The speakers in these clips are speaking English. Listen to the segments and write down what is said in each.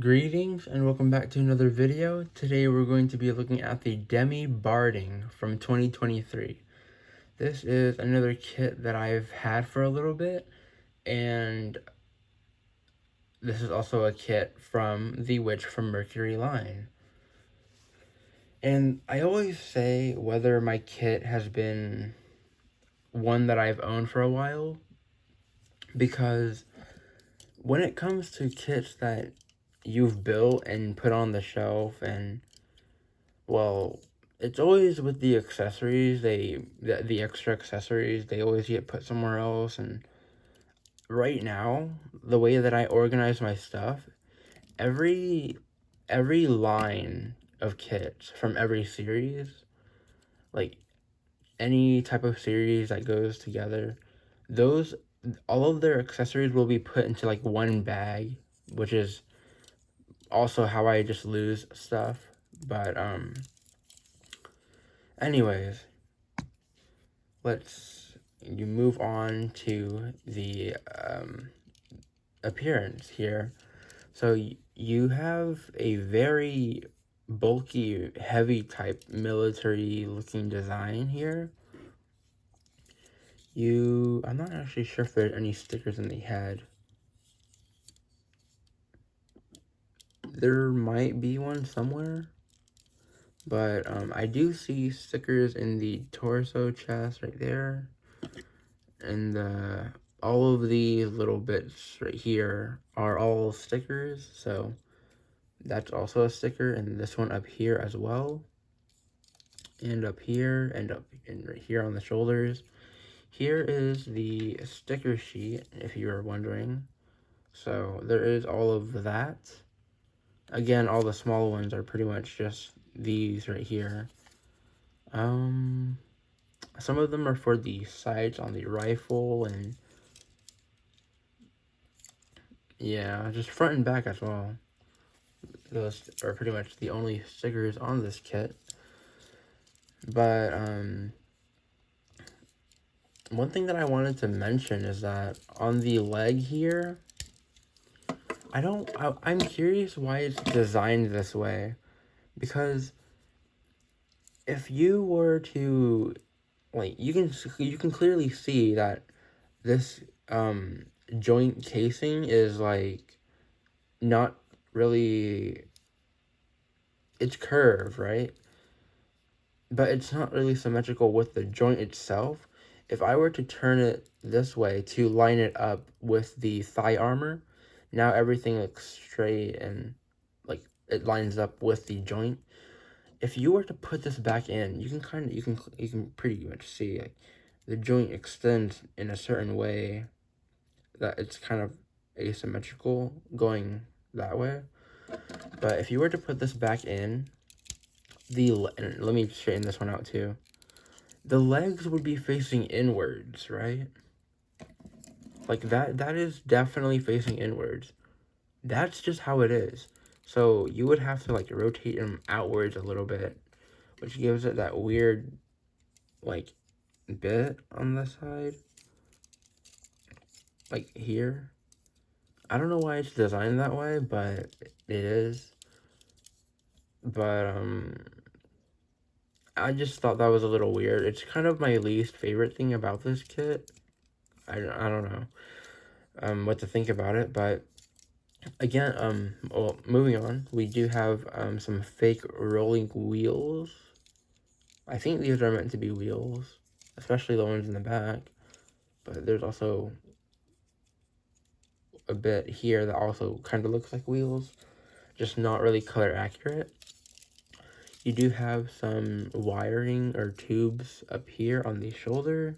Greetings and welcome back to another video. Today we're going to be looking at the Demi Barding from 2023. This is another kit that I've had for a little bit, and this is also a kit from the Witch from Mercury line. And I always say whether my kit has been one that I've owned for a while, because when it comes to kits that you've built and put on the shelf and it's always with the accessories, the extra accessories, they always get put somewhere else. And right now, the way that I organize my stuff, every line of kits from every series, like any type of series that goes together, those all of their accessories will be put into like one bag, which is also how I just lose stuff. But anyways, you move on to the appearance here. So you have a very bulky, heavy type military looking design here. I'm not actually sure if there's any stickers in the head. There might be one somewhere, but I do see stickers in the torso chest right there, and all of these little bits right here are all stickers, so that's also a sticker, and this one up here as well, and up here, and right here on the shoulders. Here is the sticker sheet, if you are wondering. So there is all of that. Again, all the small ones are pretty much just these right here. Some of them are for the sights on the rifle, and yeah, just front and back as well. Those are pretty much the only stickers on this kit. But one thing that I wanted to mention is that on the leg here, I'm curious why it's designed this way, because if you were to, like, you can clearly see that this joint casing is like not really, it's curved, right? But it's not really symmetrical with the joint itself. If I were to turn it this way to line it up with the thigh armor, now everything looks straight and like it lines up with the joint. If you were to put this back in, you can pretty much see like the joint extends in a certain way that it's kind of asymmetrical going that way. But if you were to put this back in, and let me straighten this one out too. The legs would be facing inwards, right? Like that is definitely facing inwards. That's just how it is. So you would have to like rotate them outwards a little bit, which gives it that weird like bit on the side. Like here. I don't know why it's designed that way, but it is. But I just thought that was a little weird. It's kind of my least favorite thing about this kit. I don't know what to think about it, but again, well, moving on, we do have some fake rolling wheels. I think these are meant to be wheels, especially the ones in the back, but there's also a bit here that also kind of looks like wheels, just not really color accurate. You do have some wiring or tubes up here on the shoulder.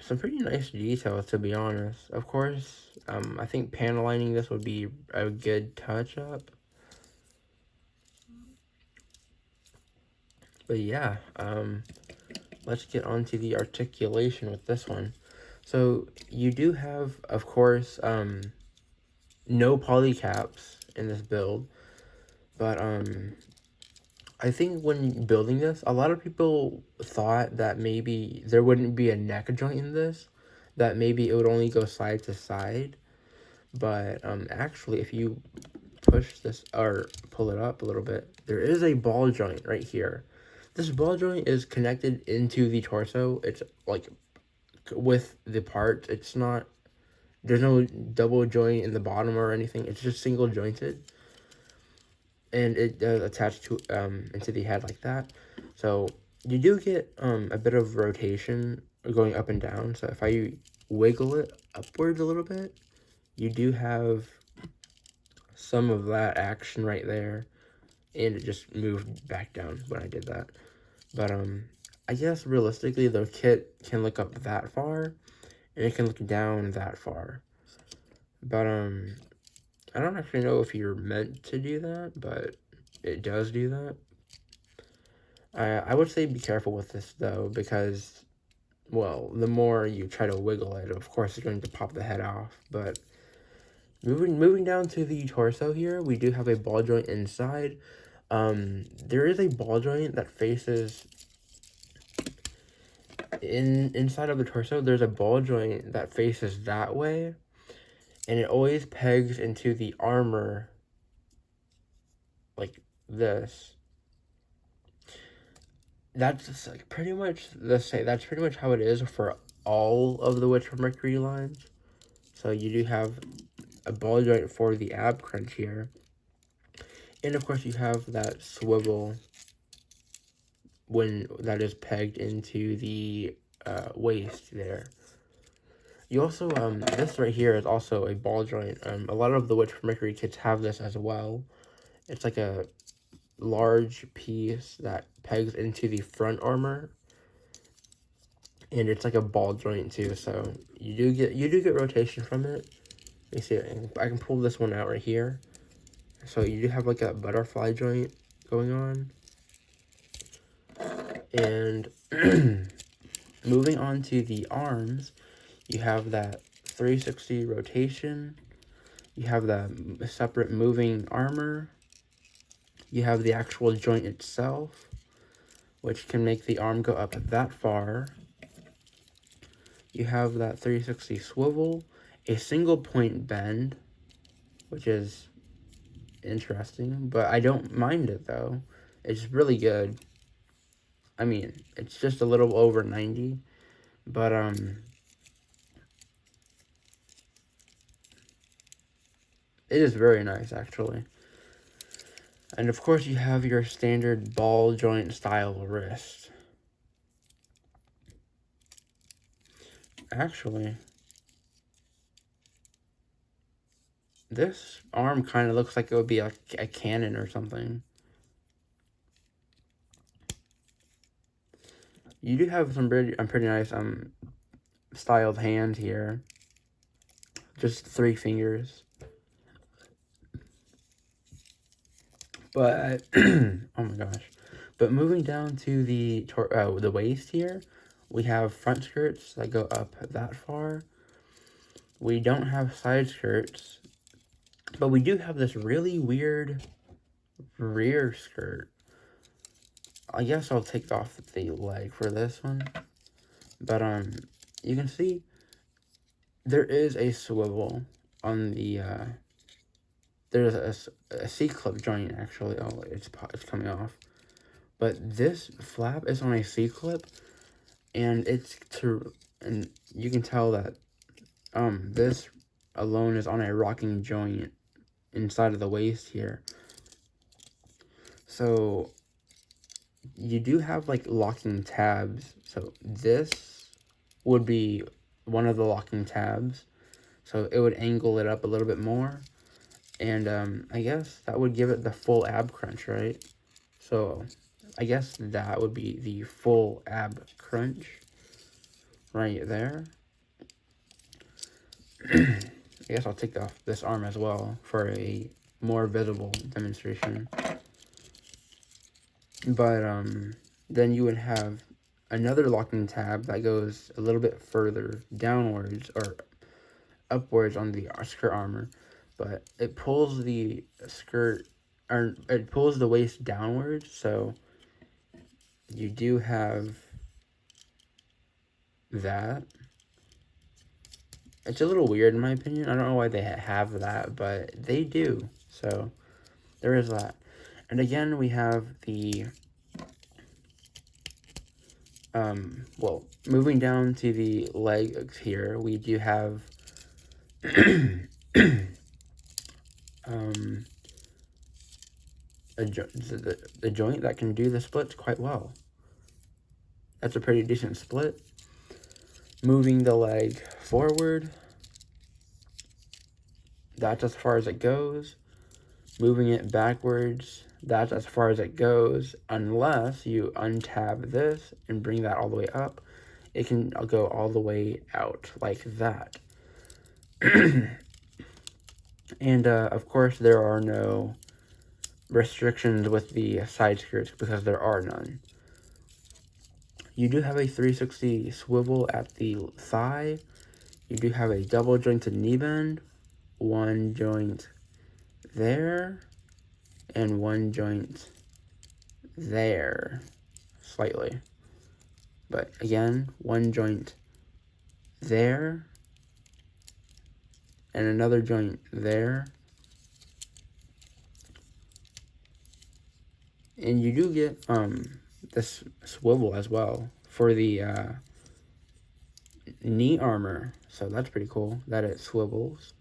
Some pretty nice details, to be honest. Of course, I think panel lining this would be a good touch-up. But yeah, let's get on to the articulation with this one. So you do have, of course, no poly caps in this build. But I think when building this, a lot of people thought that maybe there wouldn't be a neck joint in this, that maybe it would only go side to side. But actually, if you push this or pull it up a little bit, there is a ball joint right here. This ball joint is connected into the torso. It's like with the part. It's not, there's no double joint in the bottom or anything. It's just single jointed. And it does attach to into the head like that. So you do get a bit of rotation going up and down. So if I wiggle it upwards a little bit, you do have some of that action right there, and it just moved back down when I did that. But I guess realistically the kit can look up that far and it can look down that far. But I don't actually know if you're meant to do that, but it does do that. I would say be careful with this though, because, well, the more you try to wiggle it, of course it's going to pop the head off. But moving down to the torso here, we do have a ball joint inside. There is a ball joint that faces inside of the torso. There's a ball joint that faces that way, and it always pegs into the armor like this. That's like pretty much the same. That's pretty much how it is for all of the Witch from Mercury lines. So you do have a ball joint for the ab crunch here, and of course you have that swivel when that is pegged into the waist there. You also this right here is also a ball joint. A lot of the Witch from Mercury kits have this as well. It's like a large piece that pegs into the front armor, and it's like a ball joint too, so you do get rotation from it. Let me see, I can pull this one out right here. So you do have like a butterfly joint going on. And moving on to the arms, you have that 360 rotation. You have the separate moving armor. You have the actual joint itself, which can make the arm go up that far. You have that 360 swivel, a single point bend, which is interesting, but I don't mind it though. It's really good. I mean, it's just a little over 90, but it is very nice actually. And of course you have your standard ball joint style wrist. Actually, this arm kind of looks like it would be a cannon or something. You do have some pretty nice styled hand here. Just 3 fingers. But oh my gosh. But moving down to the waist here, we have front skirts that go up that far. We don't have side skirts, but we do have this really weird rear skirt. I guess I'll take off the leg for this one. But you can see there is a swivel on the there's a C-clip joint actually. Oh, it's coming off. But this flap is on a C-clip, and and you can tell that this alone is on a rocking joint inside of the waist here. So you do have like locking tabs. So this would be one of the locking tabs. So it would angle it up a little bit more. And I guess that would give it the full ab crunch, right? So I guess that would be the full ab crunch right there. I guess I'll take off this arm as well for a more visible demonstration. But then you would have another locking tab that goes a little bit further downwards or upwards on the skirt armor, but it pulls the skirt, or it pulls the waist downwards, so you do have that. It's a little weird in my opinion. I don't know why they have that, but they do. So there is that. And again, we have the, well, moving down to the legs here, we do have, the joint that can do the splits quite well. That's a pretty decent split. Moving the leg forward, that's as far as it goes. Moving it backwards, that's as far as it goes, unless you untab this and bring that all the way up. It can go all the way out like that. And of course there are no restrictions with the side skirts because there are none. You do have a 360 swivel at the thigh. You do have a double jointed knee bend, one joint there, and one joint there, slightly. But again, one joint there, and another joint there. And you do get this swivel as well for the knee armor, so that's pretty cool that it swivels.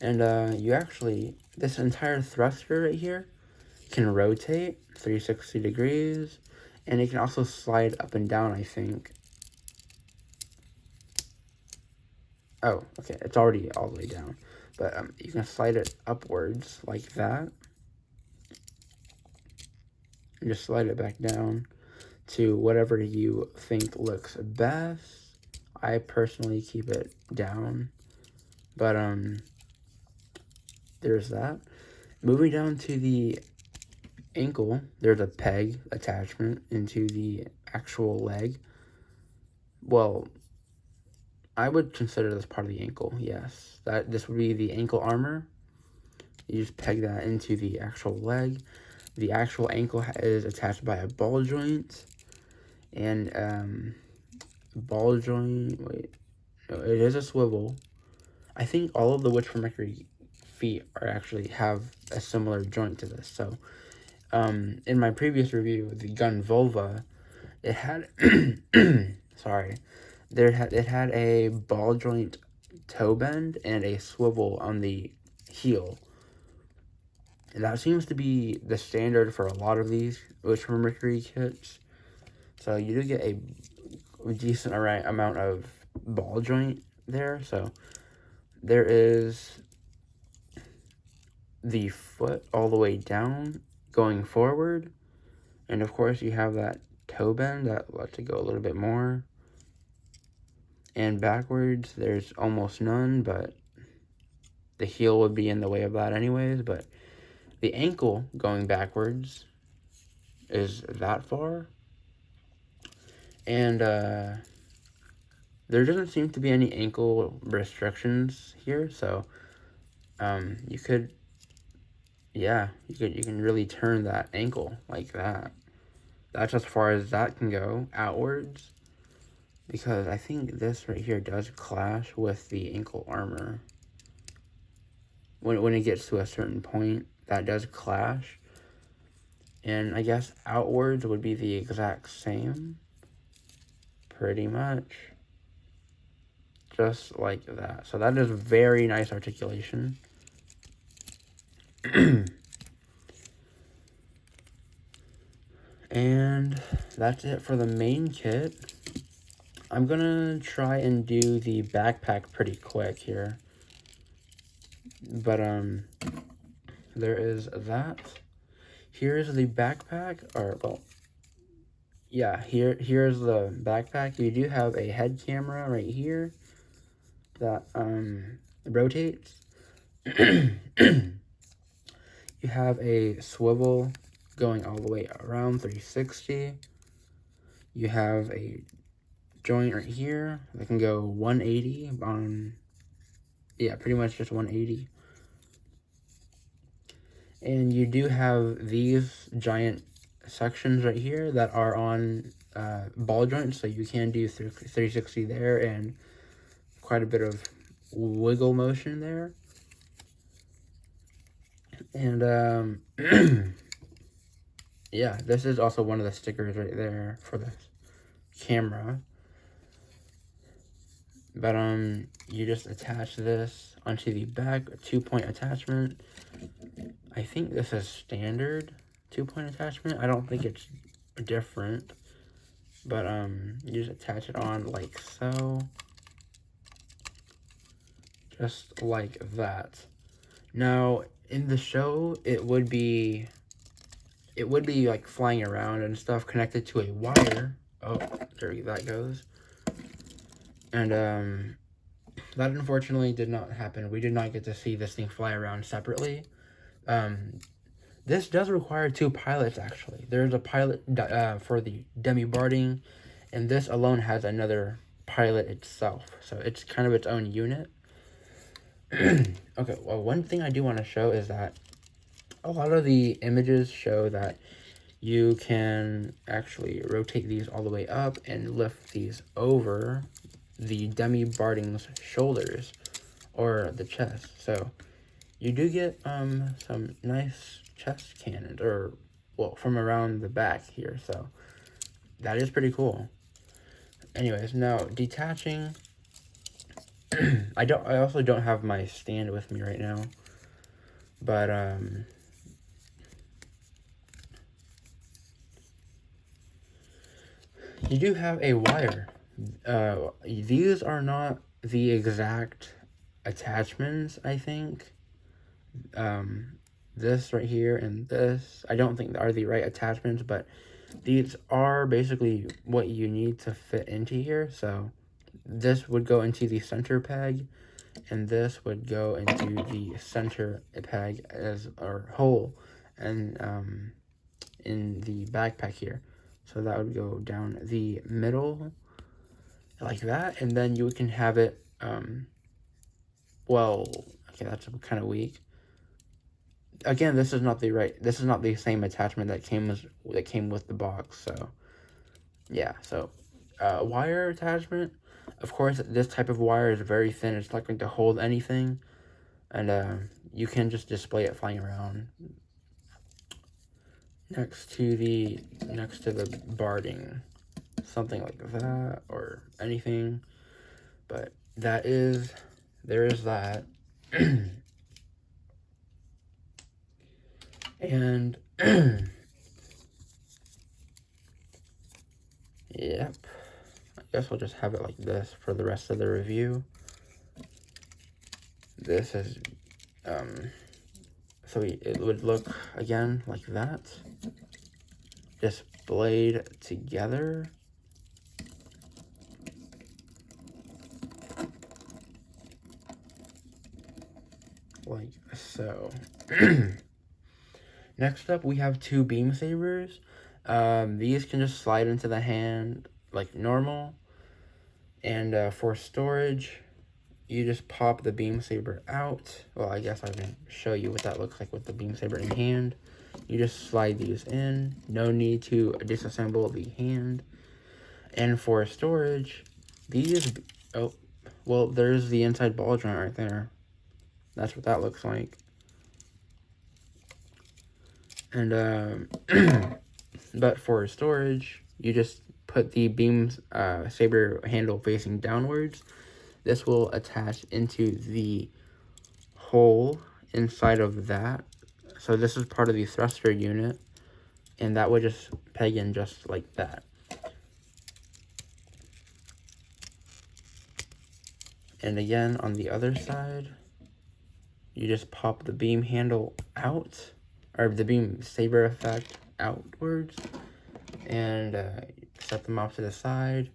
And you actually, this entire thruster right here can rotate 360 degrees, and it can also slide up and down, I think. Oh, okay, it's already all the way down. But you can slide it upwards like that. And just slide it back down to whatever you think looks best. I personally keep it down. But there's that. Moving down to the ankle, there's a peg attachment into the actual leg. Well, I would consider this part of the ankle, yes. This would be the ankle armor. You just peg that into the actual leg. The actual ankle is attached by a ball joint. And ball joint, wait, no, it is a swivel. I think all of the Witch from Mercury feet actually have a similar joint to this. So in my previous review, the gun vulva, it had sorry, it had a ball joint toe bend and a swivel on the heel. And that seems to be the standard for a lot of these Witch from Mercury kits. So you do get a decent amount of ball joint there. So there is the foot all the way down going forward. And of course you have that toe bend that lets it go a little bit more. And backwards, there's almost none, but the heel would be in the way of that anyways. But the ankle going backwards is that far. And there doesn't seem to be any ankle restrictions here, so you could, yeah, you can really turn that ankle like that. That's as far as that can go outwards, because I think this right here does clash with the ankle armor. When it gets to a certain point, that does clash. And I guess outwards would be the exact same. Pretty much. Just like that. So that is very nice articulation. And that's it for the main kit. I'm gonna try and do the backpack pretty quick here. But there is that. Here's the backpack, or well, yeah, here's the backpack. You do have a head camera right here that rotates. You have a swivel going all the way around 360. You have a joint right here that can go 180 on, yeah, pretty much just 180. And you do have these giant sections right here that are on ball joints, so you can do 360 there and quite a bit of wiggle motion there. And yeah, this is also one of the stickers right there for the camera. But you just attach this onto the back, a 2-point attachment. I think this is standard 2-point attachment. I don't think it's different, but you just attach it on like so, just like that. Now in the show, it would be like flying around and stuff, connected to a wire. Oh, there that goes. And that unfortunately did not happen. We did not get to see this thing fly around separately. This does require 2 pilots, actually. There's a pilot for the Demi Barding, and this alone has another pilot itself. So it's kind of its own unit. Okay, well, one thing I do want to show is that a lot of the images show that you can actually rotate these all the way up and lift these over the Demi Barding's shoulders or the chest. So you do get some nice chest cannons, or well, from around the back here. So that is pretty cool. Anyways, now detaching. I also don't have my stand with me right now, but you do have a wire. These are not the exact attachments, I think. This right here and this, I don't think are the right attachments, but these are basically what you need to fit into here. So this would go into the center peg, and this would go into the center peg as our hole, and in the backpack here. So that would go down the middle like that, and then you can have it well, okay, that's kind of weak. Again, this is not the same attachment that came with the box. So yeah, so wire attachment. Of course, this type of wire is very thin. It's not going to hold anything, and you can just display it flying around next to the barding, something like that, or anything. But there is that. And yep, I guess we'll just have it like this for the rest of the review. This is so it would look again like that, displayed together. Like so. Next up, we have 2 beam sabers. These can just slide into the hand like normal. And for storage, you just pop the beam saber out. Well, I guess I can show you what that looks like with the beam saber in hand. You just slide these in. No need to disassemble the hand. And for storage, these, oh, well, there's the inside ball joint right there. That's what that looks like. And but for storage, you just put the beam saber handle facing downwards. This will attach into the hole inside of that. So this is part of the thruster unit, and that would just peg in just like that. And again, on the other side, you just pop the beam handle out, or the beam saber effect outwards, and set them off to the side.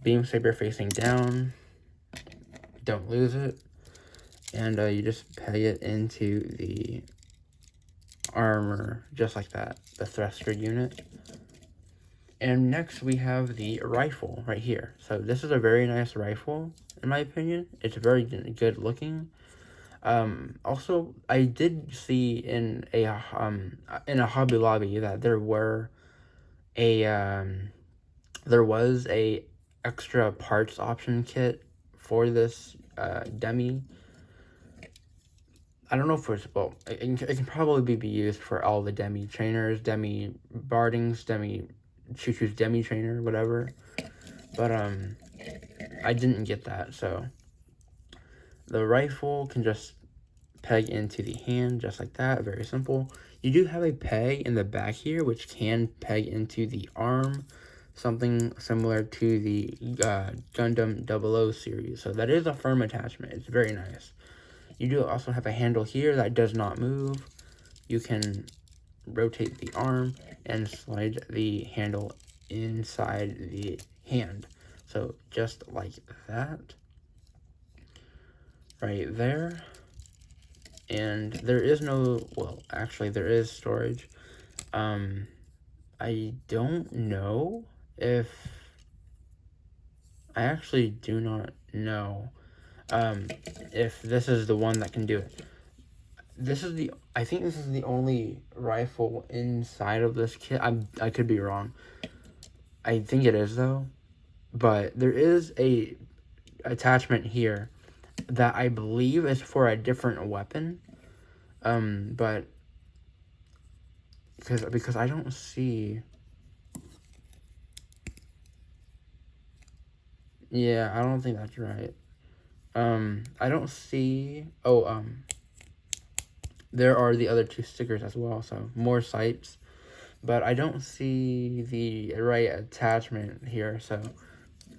Beam saber facing down, don't lose it, and you just peg it into the armor just like that, the thruster unit. And next we have the rifle right here. So this is a very nice rifle, in my opinion. It's very good looking. Also, I did see in a Hobby Lobby that there were a there was a extra parts option kit for this Demi. I don't know if it's, well, it can probably be used for all the Demi trainers, Demi Bardings, Demi Choo-Choo's Demi trainer, whatever. But I didn't get that, so the rifle can just peg into the hand just like that, very simple. You do have a peg in the back here which can peg into the arm, something similar to the Gundam 00 series. So that is a firm attachment. It's very nice. You do also have a handle here that does not move. You can rotate the arm and slide the handle inside the hand. So just like that. Right there. And there is no, well, actually there is storage. I don't know if, I actually do not know if this is the one that can do it. I think this is the only rifle inside of this kit. I could be wrong. I think it is though. But there is a attachment here that I believe is for a different weapon. But because I don't see. Yeah, I don't think that's right. I don't see. Oh, there are the other two stickers as well, so more sights. But I don't see the right attachment here, so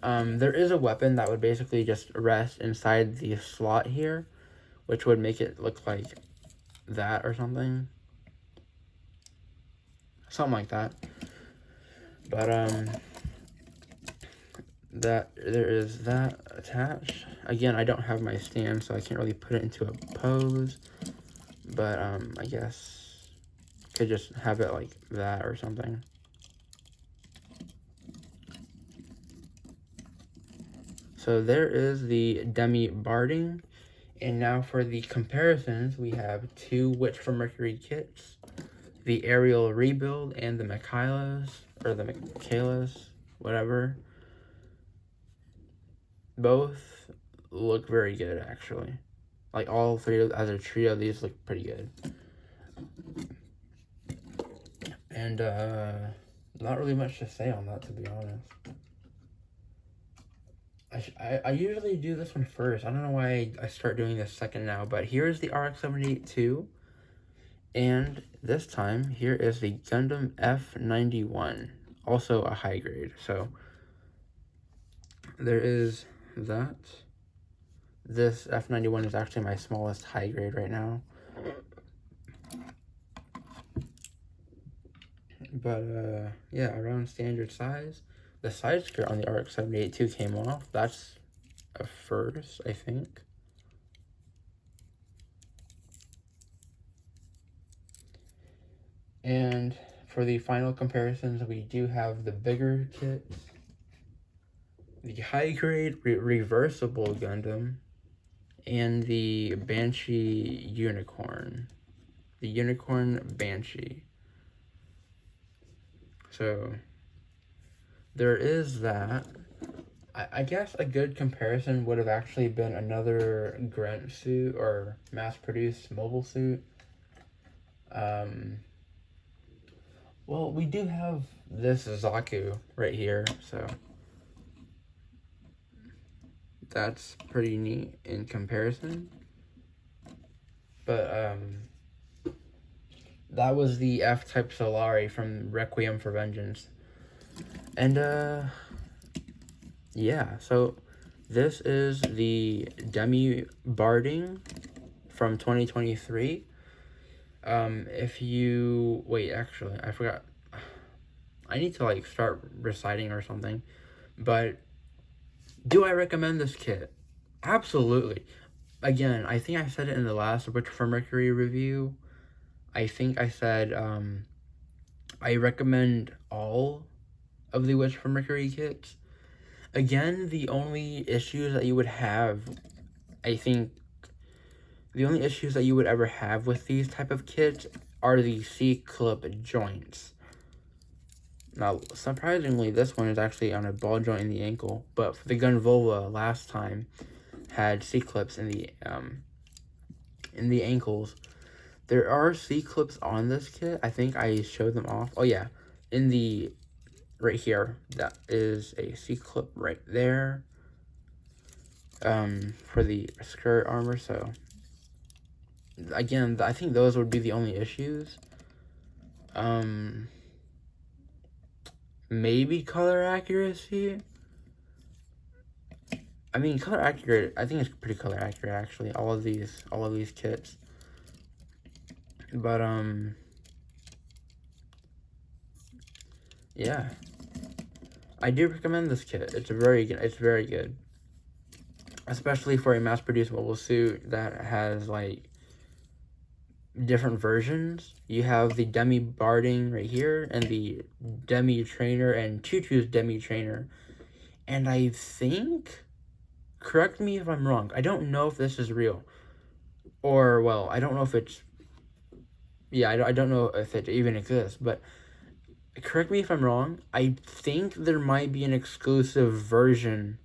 there is a weapon that would basically just rest inside the slot here, which would make it look like that or something. Something like that. But that there is that attached. Again, I don't have my stand, so I can't really put it into a pose. But I guess could just have it like that or something. So there is the Demi Barding. And now for the comparisons, we have two Witch from Mercury kits. The Aerial Rebuild and the Michaelas, or the Michaelas, whatever. Both look very good, actually. Like, all three as a trio, these look pretty good. And, not really much to say on that, to be honest. I usually do this one first. I don't know why I start doing this second now, but here's the RX-78-2. And this time, here is the Gundam F91, also a high grade. So, there is that. This F91 is actually my smallest high grade right now. But, yeah, around standard size. The side skirt on the RX-78-2 came off. That's a first, I think. And for the final comparisons, we do have the bigger kits, the high grade reversible Gundam, and the Banshee Unicorn. The Unicorn Banshee. So there is that. I guess a good comparison would have actually been another grunt suit or mass-produced mobile suit. Well, we do have this Zaku right here, so that's pretty neat in comparison. But that was the F-Type Solari from Requiem for Vengeance. And yeah, so this is the Demi Barding from 2023. If you, wait, actually, I forgot. I need to, like, start reciting or something. But do I recommend this kit? Absolutely. Again, I think I said it in the last Witch from Mercury review. I think I said, I recommend all of the Witch from Mercury kits. Again, the only issues that you would have, I think, the only issues that you would ever have with these type of kits are the C-clip joints. Now, surprisingly, this one is actually on a ball joint in the ankle, but the gun Volva last time had C-clips in the ankles. There are C-clips on this kit. I think I showed them off. Oh yeah, in the right here, that is a C-clip right there. For the skirt armor. So again, I think those would be the only issues. Maybe color accuracy. I mean, color accurate. I think it's pretty color accurate actually. All of these kits. But yeah, I do recommend this kit. It's very good, especially for a mass-produced mobile suit that has like different versions. You have the Demi Barding right here, and the Demi Trainer, and Choo-Choo's Demi Trainer. And I think, correct me if I'm wrong, I don't know if this is real. Or, well, I don't know if it's, yeah, I don't know if it even exists, but correct me if I'm wrong, I think there might be an exclusive version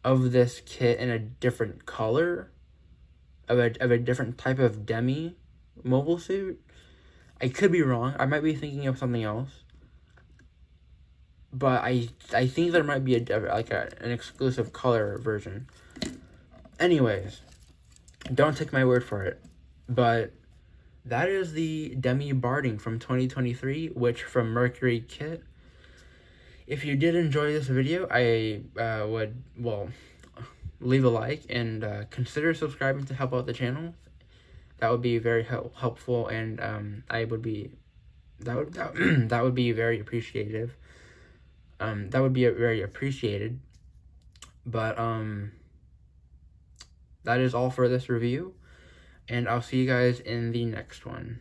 of this kit in a different color, of a different type of Demi mobile suit. I could be wrong. I might be thinking of something else. But I think there might be an exclusive color version. Anyways, don't take my word for it. But that is the Demi Barding from 2023, which from Mercury Kit. If you did enjoy this video, I would, well, leave a like and consider subscribing to help out the channel. That would be very helpful, and that would be very appreciative. That would be very appreciated. But that is all for this review, and I'll see you guys in the next one.